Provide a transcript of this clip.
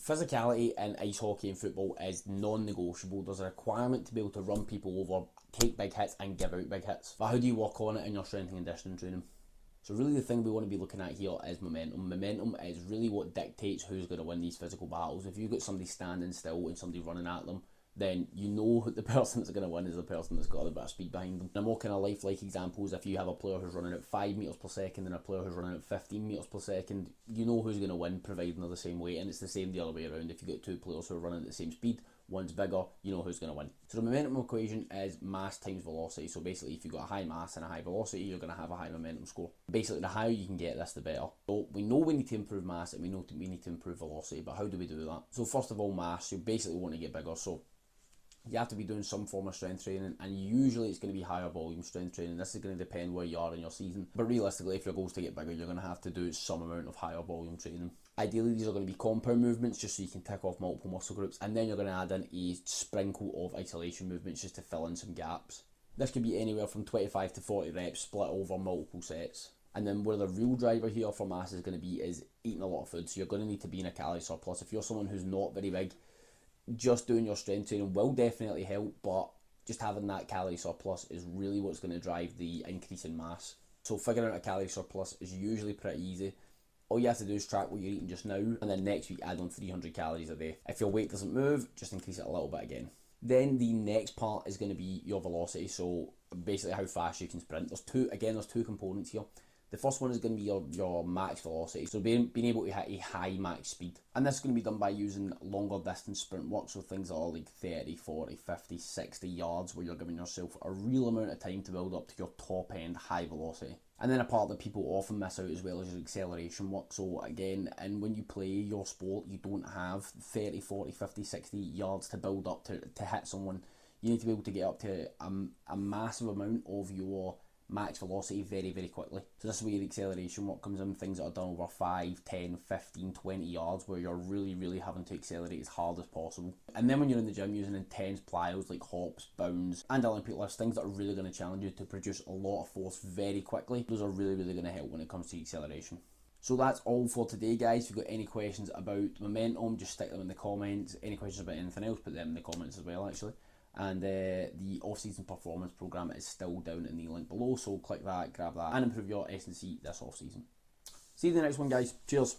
Physicality in ice hockey and football is non-negotiable. There's a requirement to be able to run people over, take big hits and give out big hits. But how do you work on it in your strength and conditioning training? So really the thing we want to be looking at here is momentum. Momentum is really what dictates who's going to win these physical battles. If you've got somebody standing still and somebody running at them, then you know the person that's going to win is the person that's got a bit of speed behind them. And more kind of lifelike examples, if you have a player who's running at 5 metres per second and a player who's running at 15 metres per second, you know who's going to win providing they're the same weight, and it's the same the other way around. If you get two players who are running at the same speed, one's bigger, you know who's going to win. So the momentum equation is mass times velocity. So basically if you've got a high mass and a high velocity, you're going to have a high momentum score. Basically the higher you can get this, the better. So we know we need to improve mass and we know we need to improve velocity, but how do we do that? So first of all, mass, you basically want to get bigger. So you have to be doing some form of strength training, and usually it's going to be higher volume strength training. This is going to depend where you are in your season, but realistically if your goal is to get bigger, you're going to have to do some amount of higher volume training. Ideally these are going to be compound movements just so you can tick off multiple muscle groups, and then you're going to add in a sprinkle of isolation movements just to fill in some gaps. This could be anywhere from 25 to 40 reps split over multiple sets. And then where the real driver here for mass is going to be is eating a lot of food. So you're going to need to be in a calorie surplus. If you're someone who's not very big, just doing your strength training will definitely help, but just having that calorie surplus is really what's going to drive the increase in mass. So figuring out a calorie surplus is usually pretty easy. All you have to do is track what you're eating just now, and then next week add on 300 calories a day. If your weight doesn't move, just increase it a little bit again. Then the next part is going to be your velocity, so basically how fast you can sprint. There's two components here. The first one is going to be your max velocity, so being able to hit a high max speed. And this is going to be done by using longer distance sprint work, so things that are like 30, 40, 50, 60 yards, where you're giving yourself a real amount of time to build up to your top end high velocity. And then a part that people often miss out as well is your acceleration work. So again, and when you play your sport, you don't have 30, 40, 50, 60 yards to build up to hit someone. You need to be able to get up to a massive amount of your max velocity very, very quickly. So this is where the acceleration work comes in, things that are done over 5, 10, 15, 20 yards, where you're really having to accelerate as hard as possible. And then when you're in the gym using intense plyos like hops, bounds and Olympic lifts, things that are really going to challenge you to produce a lot of force very quickly, those are really going to help when it comes to acceleration. So that's all for today, guys. If you've got any questions about momentum, just stick them in the comments. Any questions about anything else, put them in the comments as well, actually. And the off-season performance program is still down in the link below, so click that, grab that, and improve your S&C this off-season. See you in the next one, guys. Cheers.